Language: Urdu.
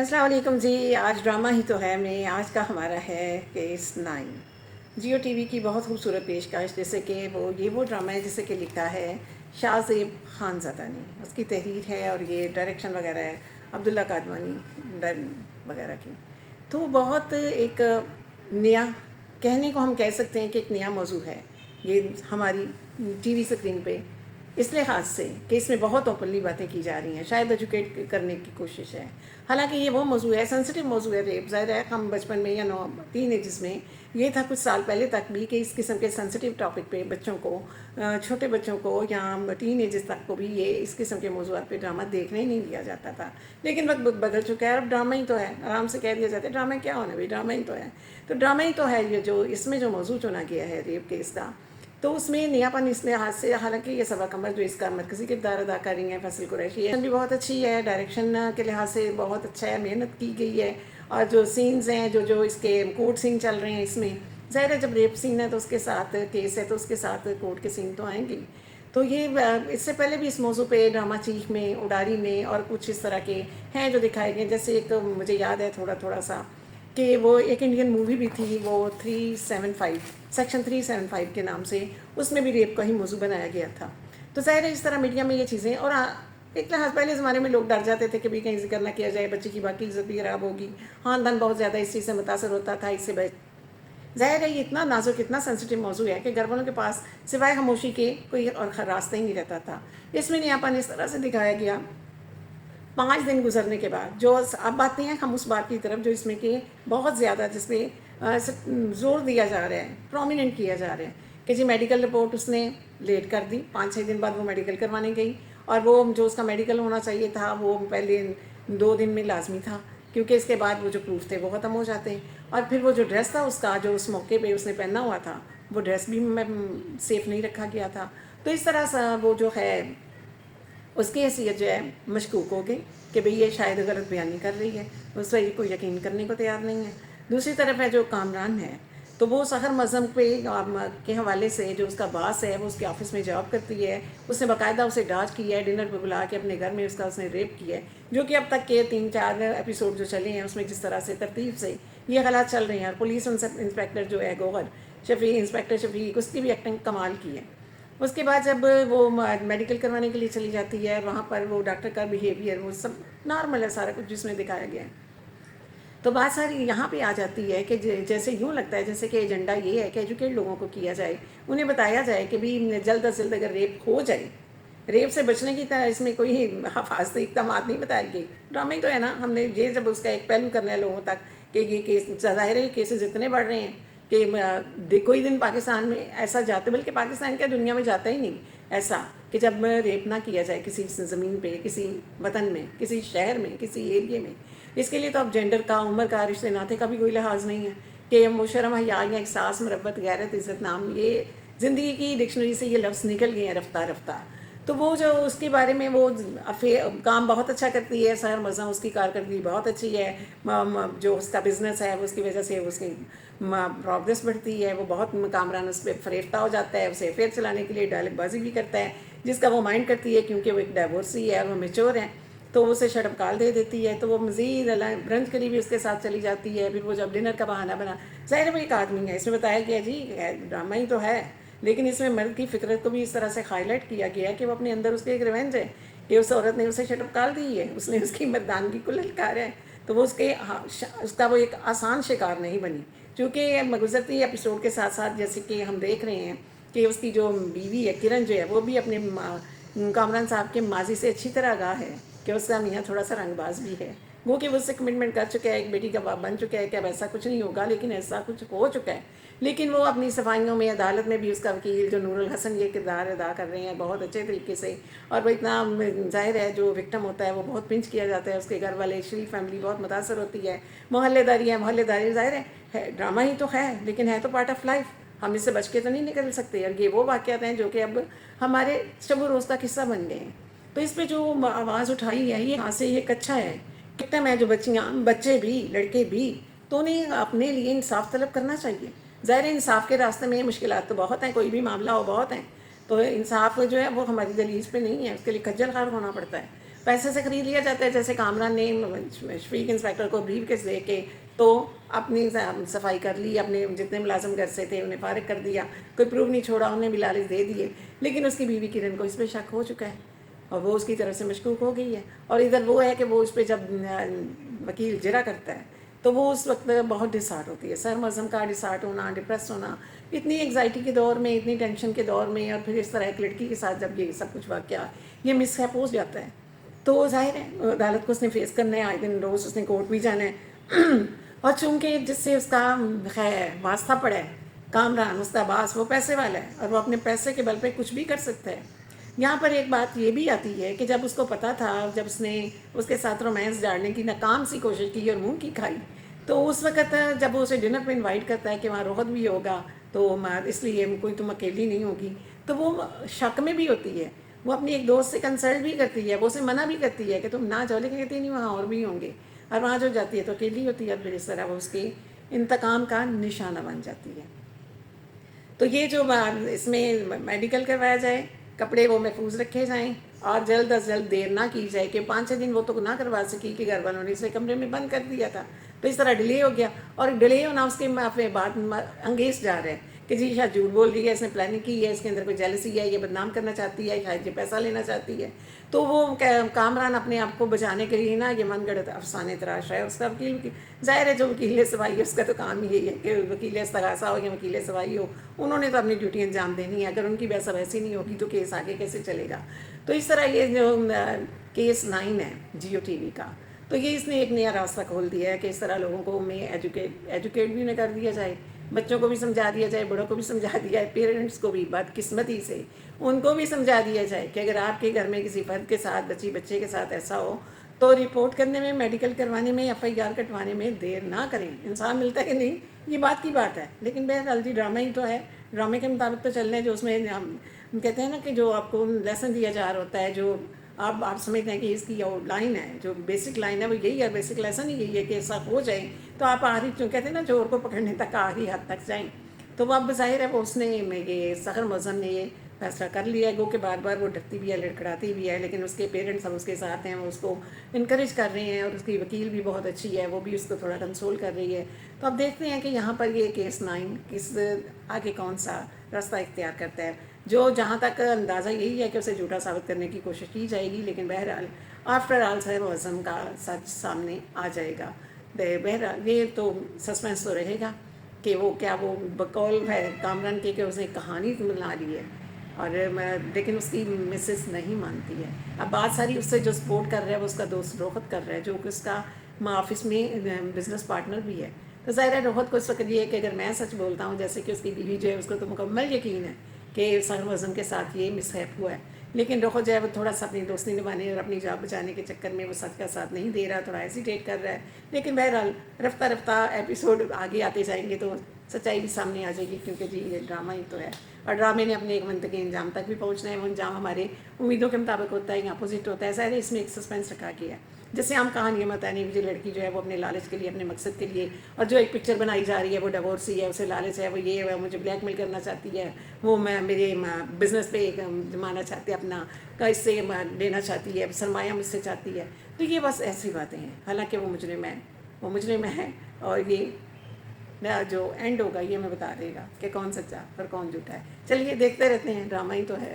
السلام علیکم جی. آج ڈرامہ ہی تو ہے میں. آج کا ہمارا ہے کیس 9. جیو ٹی وی کی بہت خوبصورت پیشکش، جیسے کہ وہ ڈرامہ ہے جسے کہ لکھا ہے شاہ زیب خانزادہ نے. اس کی تحریر ہے اور یہ ڈائریکشن وغیرہ ہے عبداللہ قادمانی وغیرہ کی. تو بہت ایک نیا، کہنے کو ہم کہہ سکتے ہیں کہ ایک نیا موضوع ہے یہ ہماری ٹی وی اسکرین پہ، اس لحاظ سے کہ اس میں بہت اوپنلی باتیں کی جا رہی ہیں، شاید ایجوکیٹ کرنے کی کوشش ہے. حالانکہ یہ وہ موضوع ہے، سینسٹیو موضوع ہے ریپ. ظاہر ہے ہم بچپن میں یا تین ایجز میں یہ تھا کچھ سال پہلے تک بھی کہ اس قسم کے سینسٹیو ٹاپک پہ بچوں کو، چھوٹے بچوں کو یا ٹین ایجز تک کو بھی یہ اس قسم کے موضوعات پہ ڈرامہ دیکھنے ہی نہیں دیا جاتا تھا. لیکن وقت بدل چکا ہے. اب ڈرامہ ہی تو ہے، آرام سے کہہ دیا جاتا ہے ڈرامہ کیا ہونا بھائی، ڈرامہ ہی تو ہے. تو ڈرامہ ہی تو ہے یہ جو اس میں جو موضوع چنا گیا ہے ریپ کیس کا. تو اس میں نیاپن اس لحاظ سے، حالانکہ یہ سبا قمر جو اس کا مرکزی کردار ادا کر رہی ہیں فیصل قریشی بھی بہت اچھی ہے، ڈائریکشن کے لحاظ سے بہت اچھا ہے، محنت کی گئی ہے. اور جو سینز ہیں جو اس کے کورٹ سین چل رہے ہیں اس میں، ظاہر ہے جب ریپ سین ہے تو اس کے ساتھ کیس ہے تو اس کے ساتھ کورٹ کے سین تو آئیں گے. تو یہ اس سے پہلے بھی اس موضوع پہ ڈرامہ چیخ میں، اڈاری میں اور کچھ اس طرح کے ہیں جو دکھائے گئے. جیسے ایک مجھے یاد ہے تھوڑا سا کہ وہ ایک انڈین مووی بھی تھی، وہ 375 سیکشن 375 کے نام سے، اس میں بھی ریپ کا ہی موضوع بنایا گیا تھا. تو ظاہر ہے اس طرح میڈیا میں یہ چیزیں، اور ایک لحاظ پہلے زمانے میں لوگ ڈر جاتے تھے کہ بھی کہیں ذکر نہ کیا جائے، بچے کی باقی عزت بھی خراب ہوگی، خاندان بہت زیادہ اس چیز سے متاثر ہوتا تھا، اس سے ظاہر ہے یہ اتنا نازک، اتنا سینسٹیو موضوع ہے کہ گھر والوں کے پاس سوائے خاموشی کے کوئی اور راستہ ہی نہیں رہتا تھا. اس میں نیاپن اس طرح سے دکھایا گیا 5 دن گزرنے کے بعد. جو اب آتے ہیں ہم اس بات کی طرف جو اس میں کہ بہت زیادہ جس پہ زور دیا جا رہا ہے، پرومیننٹ کیا جا رہا ہے کہ جی میڈیکل رپورٹ اس نے لیٹ کر دی. 5-6 دن بعد وہ میڈیکل کروانے گئی، اور وہ جو اس کا میڈیکل ہونا چاہیے تھا وہ پہلے 2 دن میں لازمی تھا، کیونکہ اس کے بعد وہ جو پروف تھے وہ ختم ہو جاتے ہیں. اور پھر وہ جو ڈریس تھا اس کا جو اس موقع پہ اس نے پہنا ہوا تھا، وہ ڈریس بھی سیف نہیں رکھا گیا تھا. تو اس طرح سے وہ جو ہے اس کی حیثیت جو ہے مشکوک ہو گئی کہ بھئی یہ شاید غلط بیانی کر رہی ہے، اس پر کوئی یقین کرنے کو تیار نہیں ہے. دوسری طرف ہے جو کامران ہے، تو وہ سحر مظہم کے حوالے سے جو اس کا باس ہے، وہ اس کے آفس میں جاب کرتی ہے، اس نے باقاعدہ اسے ڈانچ کی ہے، ڈنر پہ بلا کے اپنے گھر میں اس نے ریپ کی ہے. جو کہ اب تک کے 3-4 ایپیسوڈ جو چلے ہیں اس میں جس طرح سے ترتیب سے یہ حالات چل رہے ہیں. اور پولیس انسپیکٹر جو ہے گوہر شفیق، انسپیکٹر شفیق، اس کی بھی ایکٹنگ کمال کی ہے. اس کے بعد جب وہ میڈیکل کروانے کے لیے چلی جاتی ہے، وہاں پر وہ ڈاکٹر کا بیہیویئر وہ سب نارمل ہے، سارا کچھ جس میں دکھایا گیا ہے. تو بات ساری یہاں پہ آ جاتی ہے کہ جیسے یوں لگتا ہے جیسے کہ ایجنڈا یہ ہے کہ ایجوکیٹ لوگوں کو کیا جائے، انہیں بتایا جائے کہ بھی جلد از جلد اگر ریپ ہو جائے، ریپ سے بچنے کی طرح اس میں کوئی حفاظتی اقدامات نہیں بتائے گئے. ڈرامہ ہی تو ہے نا. ہم نے یہ جب اس کا ایک پہلو کرنا ہے لوگوں تک کہ یہ کیس ظاہر ہے کیسز اتنے بڑھ رہے ہیں کہ کوئی دن پاکستان میں ایسا جاتا، بلکہ پاکستان کیا دنیا میں جاتا ہی نہیں ایسا کہ جب ریپ نہ کیا جائے کسی زمین پہ، کسی وطن میں، کسی شہر میں، کسی ایریے میں. اس کے لیے تو اب جینڈر کا، عمر کا، رشتے ناطے کا بھی کوئی لحاظ نہیں ہے کہ شرم حیا یا احساس، مربت، غیرت، عزت، نام، یہ زندگی کی ڈکشنری سے یہ لفظ نکل گئے ہیں رفتہ رفتہ. تو وہ جو اس کے بارے میں وہ کام بہت اچھا کرتی ہے سحر مزہ، اس کی کارکردگی بہت اچھی ہے. جو اس کا بزنس ہے اس کی وجہ سے اس کی پروگریس بڑھتی ہے. وہ بہت کامران اس پہ فریفتہ ہو جاتا ہے، اسے افیئر چلانے کے لیے ڈائلگ بازی بھی کرتا ہے، جس کا وہ مائنڈ کرتی ہے کیونکہ وہ ایک ڈائیورسی ہے اور وہ میچور ہے. تو وہ اسے شرم کال دے دیتی ہے، تو وہ مزید برنچ کے لیے بھی اس کے ساتھ چلی جاتی ہے. پھر وہ جب ڈنر کا بہانہ بنا، ظاہر وہ ایک آدمی ہے، اس میں بتایا گیا جی ڈرامہ ہی تو ہے، لیکن اس میں مرد کی فطرت کو بھی اس طرح سے ہائی لائٹ کیا گیا ہے کہ وہ اپنے اندر اس کے ایک ریونج ہے کہ اس عورت نے اسے شرم کال دی ہے، اس نے اس کی مردانگی کو للکارا ہے. تو وہ اس کا وہ ایک آسان شکار نہیں بنی، چونکہ گزرتی ایپیسوڈ کے ساتھ ساتھ جیسے کہ ہم دیکھ رہے ہیں کہ اس کی جو بیوی ہے کرن جو ہے، وہ بھی اپنے کامران صاحب کے ماضی سے اچھی طرح آگاہ ہے کہ اس کا میاں تھوڑا سا رنگ باز بھی ہے. وہ کہ وہ اس سے کمٹمنٹ کر چکا ہے، ایک بیٹی کا باپ بن چکا ہے کہ اب ایسا کچھ نہیں ہوگا، لیکن ایسا کچھ ہو چکا ہے. لیکن وہ اپنی صفائیوں میں، عدالت میں بھی اس کا وکیل جو نور الحسن یہ کردار ادا کر رہے ہیں بہت اچھے طریقے سے. اور وہ اتنا ظاہر ہے جو وکٹم ہوتا ہے وہ بہت پنچ کیا جاتا ہے، اس کے گھر والے شریف فیملی بہت متاثر ہوتی ہے. محلے داری ظاہر ہے ڈرامہ ہی تو ہے لیکن ہے تو پارٹ آف لائف، ہم اس سے بچ کے تو نہیں نکل سکتے. اور یہ وہ واقعات ہیں جو کہ اب ہمارے شب و روز کا قصہ بن گئے ہیں. تو اس پہ جو آواز اٹھائی ہے یہ یہاں سے ایک اچھا ہے وکٹم ہے جو بچے بھی، لڑکے بھی، تو انہیں اپنے لیے انصاف طلب کرنا چاہیے. ظاہر انصاف کے راستے میں مشکلات تو بہت ہیں، کوئی بھی معاملہ ہو بہت ہیں، تو انصاف جو ہے وہ ہماری دلیل پہ نہیں ہے، اس کے لیے کھجل خوار ہونا پڑتا ہے. پیسے سے خرید لیا جاتا ہے. جیسے کامران نے شفیق انسپیکٹر کو بریف کیس دے کے تو اپنی صفائی کر لی, اپنے جتنے ملازم گھر سے تھے انہیں فارغ کر دیا, کوئی پروف نہیں چھوڑا, انہیں بھی لالچ دے دیے. لیکن اس کی بیوی کرن کو اس پہ شک ہو چکا ہے اور وہ اس کی طرف سے مشکوک ہو گئی ہے. اور ادھر وہ ہے کہ وہ اس پہ جب وکیل جرا کرتا ہے تو وہ اس وقت بہت ڈسہارٹ ہوتی ہے, سر مزم کا ڈسہارٹ ہونا, ڈپریس ہونا, اتنی انگزائٹی کے دور میں, اتنی ٹینشن کے دور میں, اور پھر اس طرح ایک لڑکی کے ساتھ جب یہ سب کچھ واقعہ یہ مس ہیپ ہو جاتا ہے تو ظاہر ہے عدالت کو اس نے فیس کرنا ہے, آئے دن روز اس نے کورٹ بھی جانا ہے. اور چونکہ جس سے اس کا خیر واسطہ پڑا ہے کامران اس کا باس, وہ پیسے والا ہے اور وہ اپنے پیسے کے بل پہ کچھ بھی کر سکتا ہے. یہاں پر ایک بات یہ بھی آتی ہے کہ جب اس کو پتہ تھا, جب اس نے اس کے ساتھ رومانس جاڑنے کی ناکام سی کوشش کی اور منہ کی کھائی, تو اس وقت جب وہ اسے ڈنر پہ انوائٹ کرتا ہے کہ وہاں روحت بھی ہوگا تو اس لیے کوئی تم اکیلی نہیں ہوگی, تو وہ شک میں بھی ہوتی ہے. وہ اپنی ایک دوست سے کنسلٹ بھی کرتی ہے, وہ اسے منع بھی کرتی ہے کہ تم نہ جاؤ, لیکن کہتی نہیں وہاں اور بھی ہوں گے, اور وہاں جو جاتی ہے تو اکیلی ہوتی ہے, اور پھر اس طرح وہ اس کے انتقام کا نشانہ بن جاتی ہے. تو یہ جو اس میں میڈیکل کروایا جائے, کپڑے وہ محفوظ رکھے جائیں, اور جلد از جلد دیر نہ کی جائے کہ 5-6 دن وہ تو نہ کروا سکی کہ گھر والوں نے اسے کمرے میں بند کر دیا تھا, تو اس طرح ڈیلے ہو گیا. اور ڈیلے ہونا اس کے بعد انگیز جا رہے ہیں کہ جی شاید جھوٹ بول رہی ہے, اس نے پلاننگ کی ہے, اس کے اندر کوئی جیلسی ہے, یہ بدنام کرنا چاہتی ہے, شاید یہ پیسہ لینا چاہتی ہے. تو وہ کامران اپنے آپ کو بچانے کے لیے نا یہ من گڑت افسانے تراش ہے. اس کا وکیل ظاہر ہے جو وکیل سوائی ہے اس کا تو کام یہی ہے کہ وکیل استغاثہ ہو یا وکیل سوائی ہو, انہوں نے تو اپنی ڈیوٹی انجام دینی ہے. اگر ان کی ویسا ویسی نہیں ہوگی تو کیس آگے کیسے چلے گا. تو اس طرح یہ جو کیس 9 ہے جیو ٹی وی کا, تو یہ اس نے ایک نیا راستہ کھول دیا ہے کہ اس طرح لوگوں کو میں ایجوکیٹ بھی نہ کر دیا جائے, بچوں کو بھی سمجھا دیا جائے, بڑوں کو بھی سمجھا دیا جائے, پیرنٹس کو بھی بدقسمتی سے ان کو بھی سمجھا دیا جائے کہ اگر آپ کے گھر میں کسی فرد کے ساتھ, بچے کے ساتھ ایسا ہو تو رپورٹ کرنے میں, میڈیکل کروانے میں, FIR کٹوانے میں دیر نہ کریں. انسان ملتا ہے کہ نہیں, یہ بات کی بات ہے, لیکن بہرحال جی ڈرامہ ہی تو ہے, ڈرامے کے مطابق تو چلنے, جو اس میں ہم کہتے ہیں نا کہ جو آپ کو لیسن دیا جا رہا ہوتا ہے, جو آپ سمجھتے ہیں کہ اس کی لائن ہے, جو بیسک لائن ہے وہ یہی ہے, بیسک لیسن ہی یہی ہے کہ ایسا ہو جائے تو آپ آخری, جو کہتے ہیں نا چور کو پکڑنے تک آخری حد تک جائیں. تو وہ اب ظاہر ہے وہ اس نے یہ سحر معظم نے یہ فیصلہ کر لیا ہے, گو کہ بار بار وہ ڈرتی بھی ہے, لڑکھڑاتی بھی ہے, لیکن اس کے پیرنٹس اب اس کے ساتھ ہیں, وہ اس کو انکریج کر رہے ہیں, اور اس کی وکیل بھی بہت اچھی ہے, وہ بھی اس کو تھوڑا کنسول کر رہی ہے. تو اب دیکھتے ہیں کہ یہاں پر یہ کیس 9 کس آگے کون سا راستہ اختیار کرتا ہے. جو جہاں تک اندازہ یہی ہے کہ اسے جھوٹا ثابت کرنے کی کوشش کی جائے گی, لیکن بہرحال آفٹر آل سحر معظم کا سچ سامنے آ جائے گا. بہرحال یہ تو سسپینس تو رہے گا کہ وہ کیا, وہ بقول ہے کامران کے کہ اس نے کہانی بنا لی ہے, اور لیکن اس کی مسز نہیں مانتی ہے. اب بات ساری اس سے جو سپورٹ کر رہا ہے وہ اس کا دوست روحت کر رہا ہے, جو کہ اس کا آفس میں بزنس پارٹنر بھی ہے. تو ظاہر ہے روحت کو اس وقت یہ ہے کہ اگر میں سچ بولتا ہوں, جیسے کہ اس کی بیوی جو ہے اس کو تو مکمل یقین ہے کہ سحر معظم کے ساتھ یہ مس ہیپ ہوا ہے, لیکن روحت جو ہے وہ تھوڑا سا اپنی دوستی نبھانے اور اپنی جان بچانے کے چکر میں وہ سچ کا ساتھ نہیں دے رہا, تھوڑا ہیسیٹیٹ کر رہا ہے. لیکن بہرحال رفتہ رفتہ ایپیسوڈ آگے آتے جائیں گے تو سچائی بھی سامنے آ جائے گی, کیونکہ جی یہ ڈرامہ ہی تو ہے, اور ڈرامے نے اپنے ایک منطقی انجام تک بھی پہنچنا ہے. وہ انجام ہمارے امیدوں کے مطابق ہوتا ہے یا اپوزٹ ہوتا ہے. ظاہر ہے اس میں ایک سسپینس رکھا گیا ہے, جیسے ہم کہانی میں بتانے جو لڑکی جو ہے وہ اپنے لالچ کے لیے, اپنے مقصد کے لیے, اور جو ایک پکچر بنائی جا رہی ہے وہ ڈیورسی ہے, اسے لالچ ہے, وہ یہ ہے, مجھے بلیک میل کرنا چاہتی ہے, وہ میں میرے بزنس پہ جمانا چاہتی ہے, اپنا کا اس سے لینا چاہتی ہے, سرمایہ مجھ سے چاہتی ہے. تو یہ بس ایسی باتیں ہیں, حالانکہ وہ مجرم ہے, اور یہ جو اینڈ ہوگا یہ میں بتا دے گا کہ کون سچا اور کون جھوٹا ہے. چلیے دیکھتے رہتے ہیں, ڈرامہ ہی تو ہے.